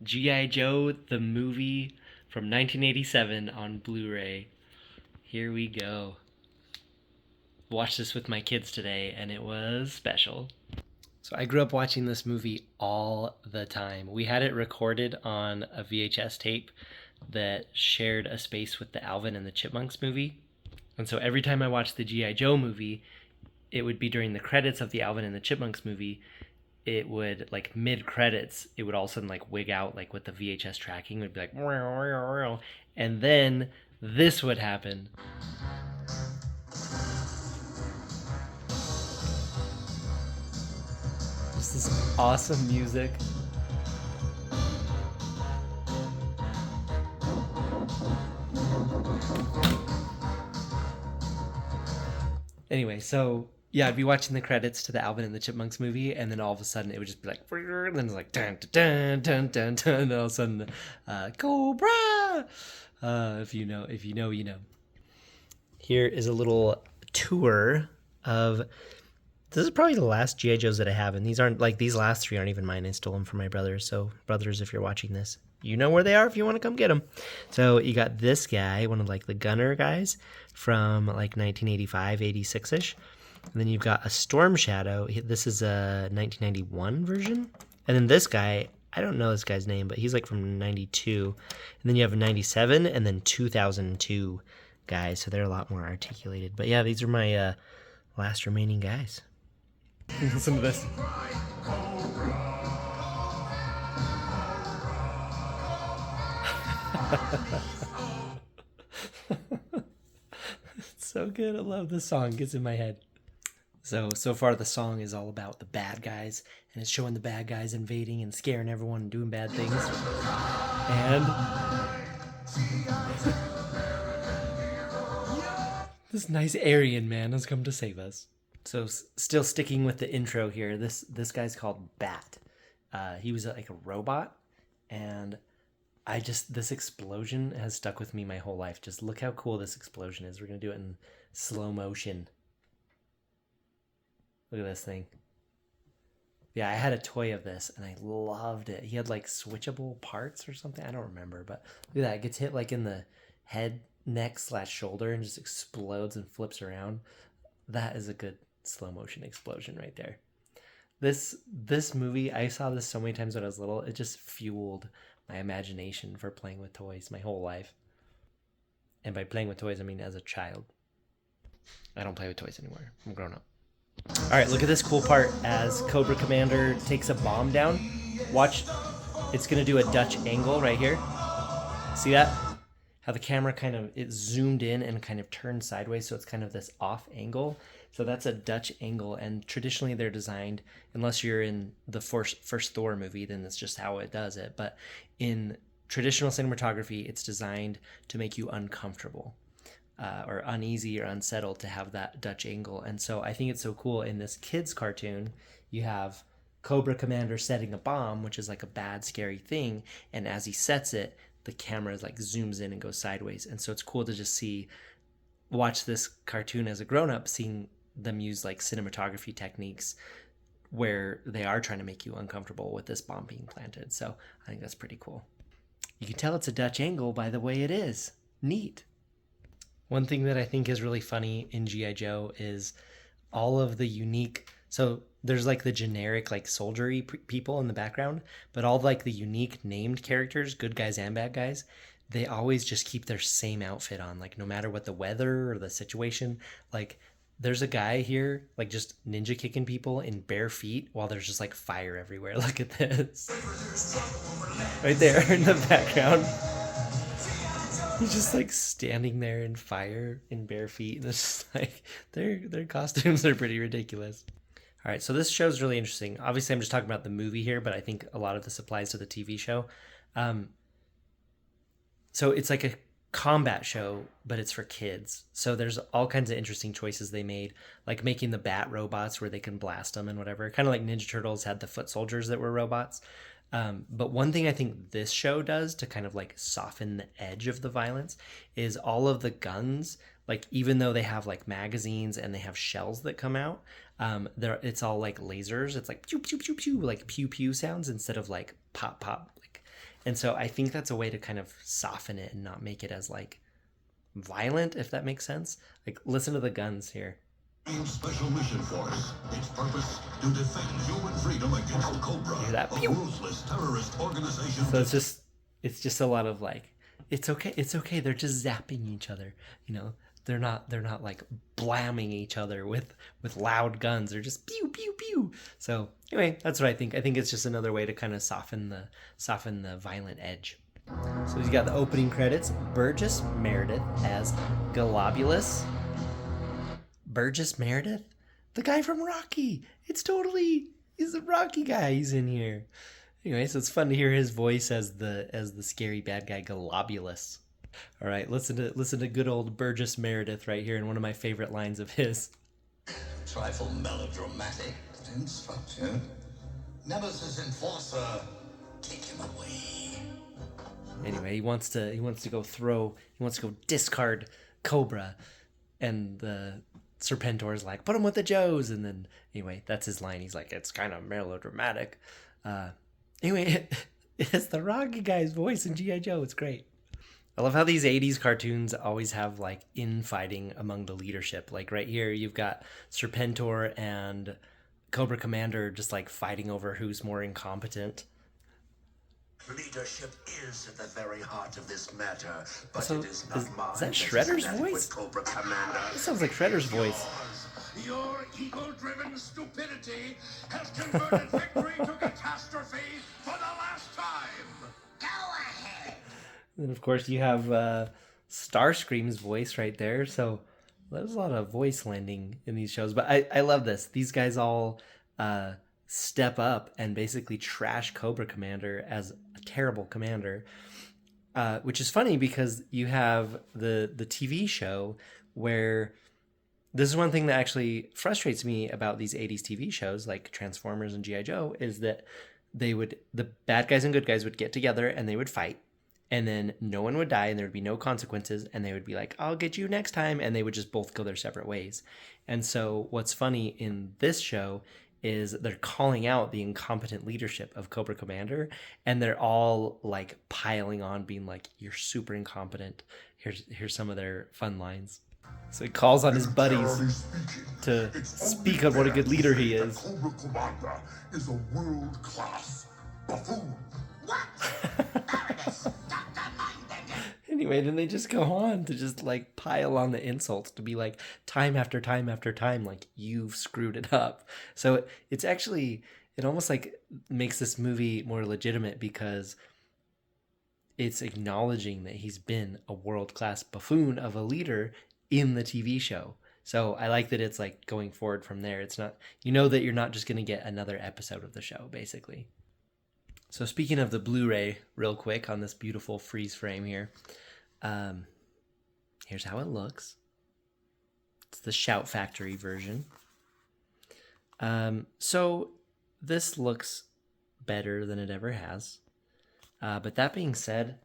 G.I. Joe, the movie from 1987 on Blu-ray. Here we go. Watched this with my kids today, and it was special. So I grew up watching this movie all the time. We had it recorded on a VHS tape that shared a space with the Alvin and the Chipmunks movie. And so every time I watched the G.I. Joe movie, it would be during the credits of the Alvin and the Chipmunks movie. It would, like, mid credits, it would all of a sudden like wig out, like with the VHS tracking, it would be like, and then this would happen. Just this awesome music. Anyway, so yeah, I'd be watching the credits to the Alvin and the Chipmunks movie, and then all of a sudden it would just be like, and then it's like dun dun dun dun dun, and all of a sudden, Cobra. If you know, you know. Here is a little tour of. This is probably the last GI Joes that I have, and these last three aren't even mine. I stole them from my brothers. So brothers, if you're watching this, you know where they are if you want to come get them. So you got this guy, one of like the gunner guys from like 1985, 86ish. And then you've got a Storm Shadow. This is a 1991 version. And then this guy, I don't know this guy's name, but he's like from 92. And then you have a 97 and then 2002 guys. So they're a lot more articulated. But yeah, these are my last remaining guys. Listen to this. It's so good. I love this song. It gets in my head. So far the song is all about the bad guys, and it's showing the bad guys invading and scaring everyone and doing bad things. And this nice Aryan man has come to save us. So still sticking with the intro here, this guy's called Bat. He was like a robot, and this explosion has stuck with me my whole life. Just look how cool this explosion is. We're gonna do it in slow motion. Look at this thing. Yeah, I had a toy of this and I loved it. He had like switchable parts or something. I don't remember, but look at that. It gets hit like in the head, neck / shoulder and just explodes and flips around. That is a good slow motion explosion right there. This movie, I saw this so many times when I was little. It just fueled my imagination for playing with toys my whole life. And by playing with toys, I mean as a child. I don't play with toys anymore. I'm grown up. All right, look at this cool part as Cobra Commander takes a bomb down. Watch, it's gonna do a Dutch angle right here. See that? How the camera it zoomed in and kind of turned sideways, so it's kind of this off angle. So that's a Dutch angle, and traditionally they're designed, unless you're in the first Thor movie, then that's just how it does it. But in traditional cinematography, it's designed to make you uncomfortable. Or uneasy or unsettled to have that Dutch angle. And so I think it's so cool in this kids cartoon, you have Cobra Commander setting a bomb, which is like a bad, scary thing. And as he sets it, the camera like zooms in and goes sideways. And so it's cool to just watch this cartoon as a grown-up, seeing them use like cinematography techniques where they are trying to make you uncomfortable with this bomb being planted. So I think that's pretty cool. You can tell it's a Dutch angle by the way it is. Neat. One thing that I think is really funny in G.I. Joe is all of the unique. So there's like the generic like soldiery people in the background, but all like the unique named characters, good guys and bad guys, they always just keep their same outfit on, like no matter what the weather or the situation. Like there's a guy here like just ninja kicking people in bare feet while there's just like fire everywhere. Look at this. Right there in the background. He's just like standing there in fire in bare feet. And it's just like their costumes are pretty ridiculous. All right, so this show's really interesting. Obviously, I'm just talking about the movie here, but I think a lot of this applies to the TV show. So it's like a combat show, but it's for kids. So there's all kinds of interesting choices they made, like making the bat robots where they can blast them and whatever. Kind of like Ninja Turtles had the foot soldiers that were robots. But one thing I think this show does to kind of like soften the edge of the violence is all of the guns, like even though they have like magazines and they have shells that come out, it's all like lasers. It's like pew pew pew pew, like pew pew sounds instead of like pop pop. Like, and so I think that's a way to kind of soften it and not make it as like violent, if that makes sense. Like, listen to the guns here. Special Mission Force. Its purpose to defend human freedom against Cobra, Hear that? a ruthless terrorist organization. So it's just a lot of like, it's okay. They're just zapping each other. You know, they're not like blamming each other with loud guns. They're just pew pew pew. So anyway, that's what I think. I think it's just another way to kind of soften the violent edge. So you got the opening credits. Burgess Meredith as Globulus. Burgess Meredith? The guy from Rocky. He's the Rocky guy. He's in here. Anyway, so it's fun to hear his voice as the scary bad guy Globulus. All right, listen to good old Burgess Meredith right here in one of my favorite lines of his. Trifle melodramatic, but instructive. Nemesis Enforcer, take him away. Anyway, he wants to go discard Cobra, and the Serpentor's like, put him with the Joes, and then anyway, that's his line. He's like, it's kind of melodramatic. Anyway, it's the Rocky guy's voice in G.I. Joe. It's great. I love how these 80s cartoons always have like infighting among the leadership. Like right here, you've got Serpentor and Cobra Commander just like fighting over who's more incompetent. Leadership is at the very heart of this matter, but So, it is not mine. is that Shredder's that is voice? Cobra Commander. That sounds like Shredder's voice. Your ego-driven stupidity has converted victory to catastrophe for the last time. Go ahead. And of course, you have Starscream's voice right there. So there's a lot of voice lending in these shows. But I love this. These guys all step up and basically trash Cobra Commander as a terrible commander, which is funny because you have the TV show where this is one thing that actually frustrates me about these 80s TV shows like Transformers and G.I. Joe is that the bad guys and good guys would get together and they would fight, and then no one would die and there would be no consequences, and they would be like, I'll get you next time, and they would just both go their separate ways. And so what's funny in this show is they're calling out the incompetent leadership of Cobra Commander, and they're all like piling on, being like, you're super incompetent. Here's some of their fun lines. So he calls on his buddies to speak of what a good leader he is. Cobra Commander is a world-class buffoon. Anyway, then they just go on to just like pile on the insults, to be like time after time after time, like, you've screwed it up. So it's actually, it almost like makes this movie more legitimate because it's acknowledging that he's been a world-class buffoon of a leader in the TV show. So I like that it's like going forward from there. It's not, you know, that you're not just going to get another episode of the show, basically. So speaking of the Blu-ray, real quick on this beautiful freeze frame here, here's how it looks. It's the Shout Factory version. So this looks better than it ever has. But that being said,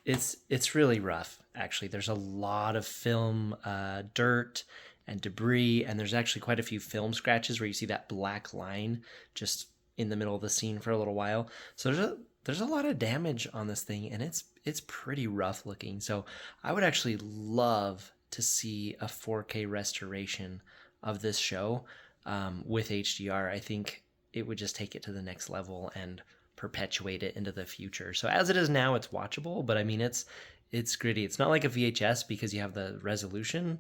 it's really rough, actually. There's a lot of film dirt and debris, and there's actually quite a few film scratches where you see that black line just in the middle of the scene for a little while. So there's a lot of damage on this thing, and it's pretty rough looking. So I would actually love to see a 4K restoration of this show with HDR. I think it would just take it to the next level and perpetuate it into the future. So as it is now, it's watchable, but I mean, it's gritty. It's not like a VHS because you have the resolution,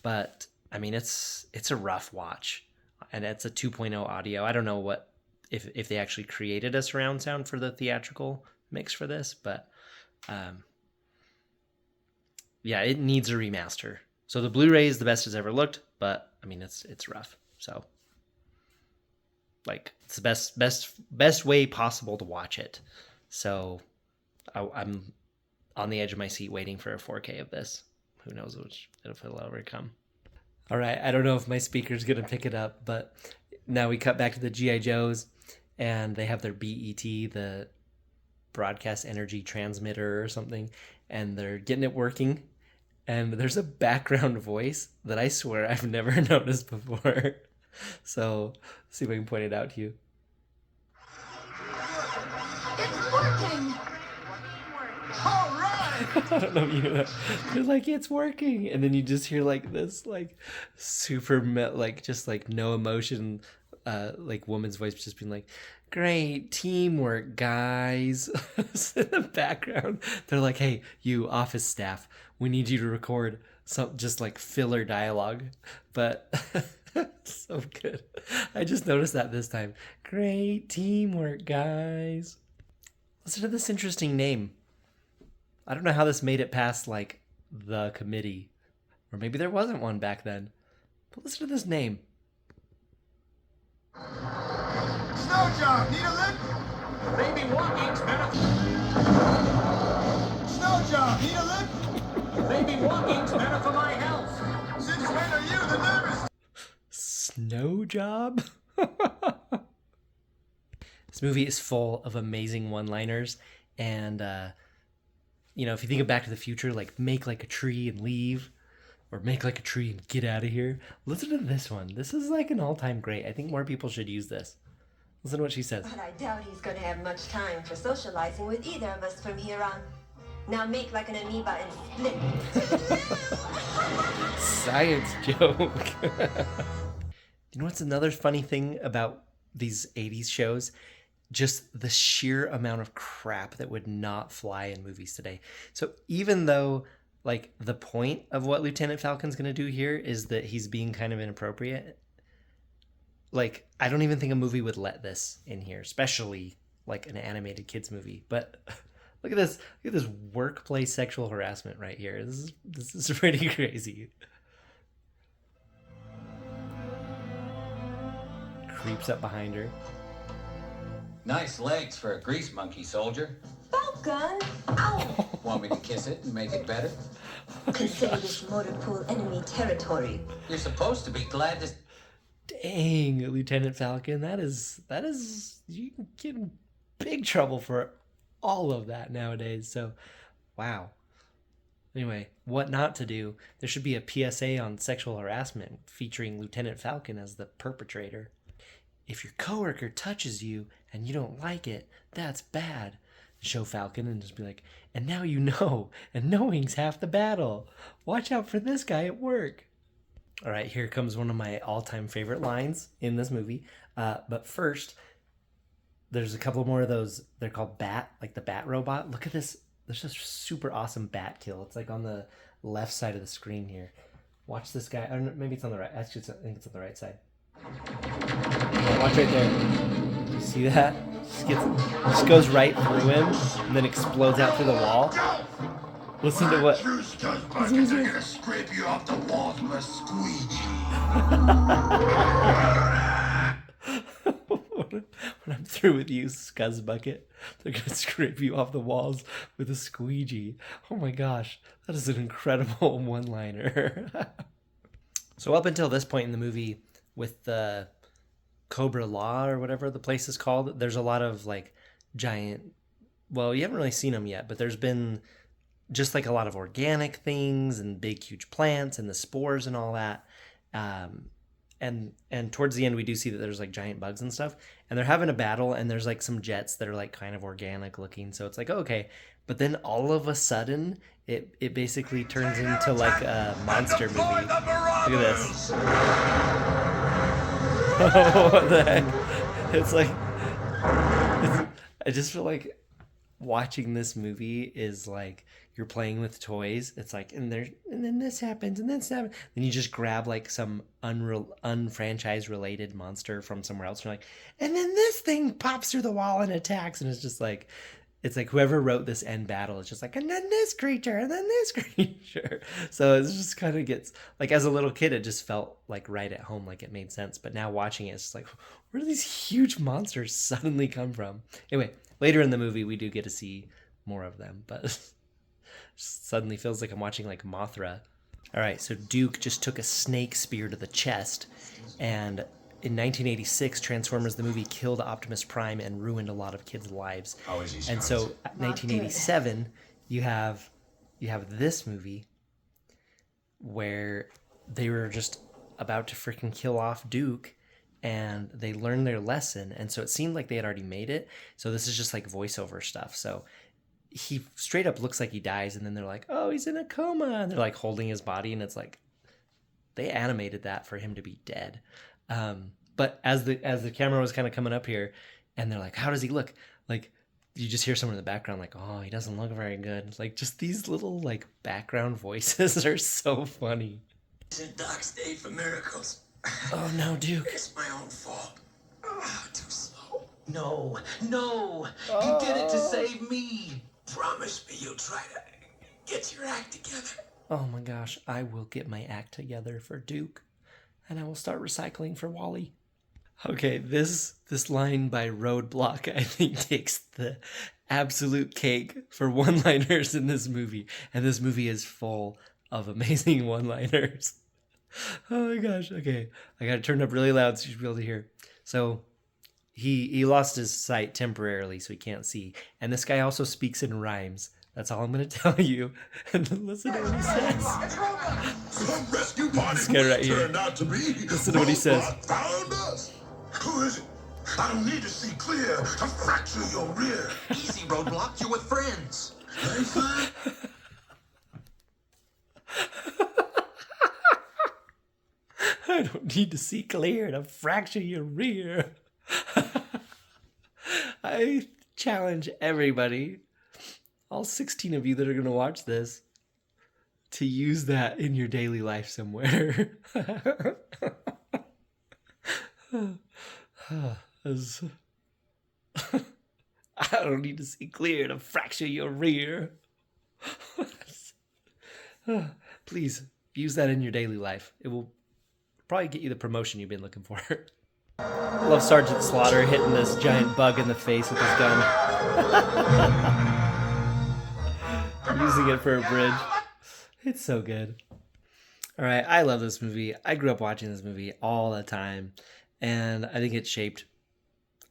but I mean, it's a rough watch, and it's a 2.0 audio. I don't know what if they actually created a surround sound for the theatrical mix for this, but yeah, it needs a remaster. So the Blu-ray is the best it's ever looked, but I mean, it's rough. So like, it's the best way possible to watch it. So I'm on the edge of my seat waiting for a 4K of this. Who knows if it'll ever come. All right, I don't know if my speaker's gonna pick it up, but now we cut back to the G.I. Joes, and they have their BET, the broadcast energy transmitter or something, and they're getting it working. And there's a background voice that I swear I've never noticed before. So, see if I can point it out to you. I don't know if you know that. They're like, it's working. And then you just hear like this, like super, like just like no emotion, like woman's voice just being like, great teamwork, guys. In the background, they're like, hey, you office staff, we need you to record some just like filler dialogue. But so good. I just noticed that this time. Great teamwork, guys. Listen to this interesting name. I don't know how this made it past like the committee, or maybe there wasn't one back then. But listen to this name. Snow job, need a lift? Maybe walking's better. Snow job, need a lift? Maybe walking's better for my health. Since when are you the nervous? Snow job? This movie is full of amazing one-liners, and you know, if you think of Back to the Future, like make like a tree and leave, or make like a tree and get out of here. Listen to this one. This is like an all-time great. I think more people should use this. Listen to what she says. But I doubt he's going to have much time for socializing with either of us from here on. Now make like an amoeba and split. Science joke. You know what's another funny thing about these 80s shows? Just the sheer amount of crap that would not fly in movies today. So even though like the point of what Lieutenant Falcon's going to do here is that he's being kind of inappropriate, like I don't even think a movie would let this in here, especially like an animated kids movie. But look at this workplace sexual harassment right here. This is pretty crazy. Creeps up behind her. Nice legs for a grease monkey, soldier. Falcon! Ow! Want me to kiss it and make it better? Consider this motor pool enemy territory. You're supposed to be glad to... Dang, Lieutenant Falcon, that is you can get in big trouble for all of that nowadays. So, wow. Anyway, what not to do? There should be a PSA on sexual harassment featuring Lieutenant Falcon as the perpetrator. If your coworker touches you and you don't like it, that's bad. Show Falcon and just be like, and now you know, and knowing's half the battle. Watch out for this guy at work. All right, here comes one of my all-time favorite lines in this movie. But first, there's a couple more of those. They're called Bat, like the Bat robot. Look at this. There's this super awesome Bat kill. It's like on the left side of the screen here. Watch this guy. I don't know, maybe it's on the right. Actually, I think it's on the right side. Yeah, watch right there. You see that? Just goes right through him and then explodes out through the wall. Listen to what. You scuzz buckets are gonna scrape you off the walls with a squeegee. When I'm through with you, scuzz bucket, they're gonna scrape you off the walls with a squeegee. Oh my gosh, that is an incredible one-liner. So up until this point in the movie, with the Cobra Law or whatever the place is called, there's a lot of like giant, well, you haven't really seen them yet, but there's been just like a lot of organic things and big huge plants and the spores and all that. And towards the end we do see that there's like giant bugs and stuff, and they're having a battle, and there's like some jets that are like kind of organic looking, so it's like, oh, okay. But then all of a sudden it basically turns into like a monster movie. Look at this. Oh, what the heck? It's like, I just feel like watching this movie is like you're playing with toys. It's like, and then this happens, and then this happens. Then you just grab like some unfranchise related monster from somewhere else. And you're like, and then this thing pops through the wall and attacks, and it's like whoever wrote this end battle is just like, and then this creature, and then this creature. So it just kind of gets like, as a little kid, it just felt like right at home, like it made sense. But now watching it, it's just like, where do these huge monsters suddenly come from? Anyway, later in the movie, we do get to see more of them, but suddenly feels like I'm watching like Mothra. All right, so Duke just took a snake spear to the chest, and in 1986, Transformers the movie killed Optimus Prime and ruined a lot of kids' lives. And so, 1987, you have this movie where they were just about to freaking kill off Duke, and they learned their lesson. And so it seemed like they had already made it. So this is just like voiceover stuff. So he straight up looks like he dies, and then they're like, oh, he's in a coma, and they're like holding his body, and it's like they animated that for him to be dead. But as the camera was kind of coming up here, and they're like, how does he look? Like, you just hear someone in the background like, oh, he doesn't look very good. Like, just these little like background voices are so funny. Isn't Doc's day for miracles? Oh no, Duke. It's my own fault. Too slow. No, no, you did it to save me. Promise me you'll try to get your act together. Oh my gosh, I will get my act together for Duke, and I will start recycling for Wally. Okay, this line by Roadblock, I think, takes the absolute cake for one-liners in this movie, and this movie is full of amazing one-liners. Oh my gosh, okay, I got it turned up really loud so you should be able to hear. So he lost his sight temporarily, so he can't see, and this guy also speaks in rhymes. That's all I'm going to tell you. And listen to what he says. Some rescue party This guy right here. turned out to be. Listen to what he says. Found us. Who is it? I don't need to see clear to fracture your rear. Easy, Roadblock, you're with friends. Very fine. I don't need to see clear to fracture your rear. I challenge everybody, all 16 of you that are going to watch this, to use that in your daily life somewhere. I don't need to see clear to fracture your rear. Please use that in your daily life. It will probably get you the promotion you've been looking for. I love Sergeant Slaughter hitting this giant bug in the face with his gun. Using it for a bridge. It's so good. All right, I love this movie. I grew up watching this movie all the time, and I think it shaped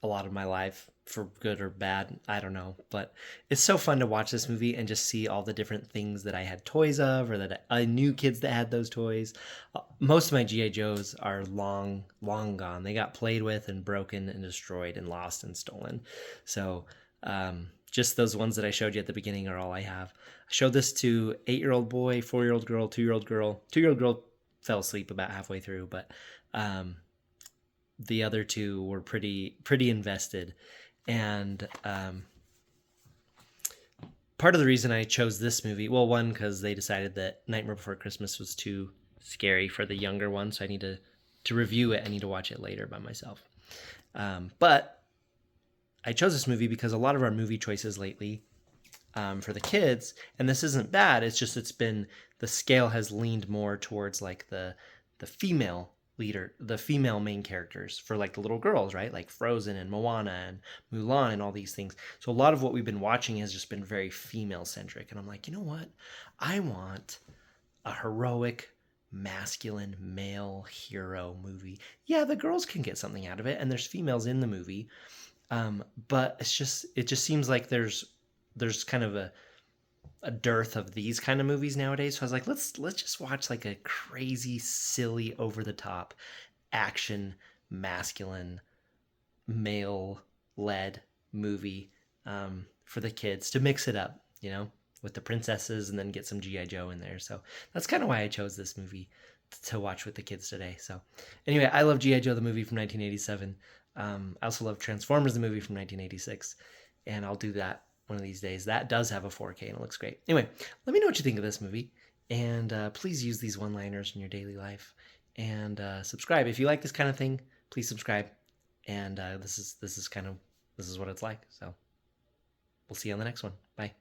a lot of my life, for good or bad. I don't know, but it's so fun to watch this movie and just see all the different things that I had toys of, or that I knew kids that had those toys. Most of my G.I. Joes are long gone. They got played with and broken and destroyed and lost and stolen. So just those ones that I showed you at the beginning are all I have. I showed this to 8-year-old boy, 4-year-old girl, 2-year-old girl. 2-year-old girl fell asleep about halfway through, but the other two were pretty invested. And part of the reason I chose this movie, well, one, because they decided that Nightmare Before Christmas was too scary for the younger one, so I need to review it. I need to watch it later by myself. But I chose this movie because a lot of our movie choices lately for the kids, and this isn't bad, it's just the scale has leaned more towards like the female leader, the female main characters for like the little girls, right? Like Frozen and Moana and Mulan and all these things. So a lot of what we've been watching has just been very female centric. And I'm like, you know what? I want a heroic, masculine, male hero movie. Yeah, the girls can get something out of it, and there's females in the movie. But it just seems like there's kind of a dearth of these kind of movies nowadays. So I was like, let's just watch like a crazy, silly, over the top action, masculine, male led movie for the kids to mix it up, you know, with the princesses, and then get some G.I. Joe in there. So that's kind of why I chose this movie to watch with the kids today. So anyway, I love G.I. Joe, the movie from 1987. I also love Transformers, the movie from 1986. And I'll do that one of these days. That does have a 4K and it looks great. Anyway, let me know what you think of this movie, and please use these one-liners in your daily life, and subscribe if you like this kind of thing. Please subscribe, and this is what it's like. So we'll see you on the next one. Bye.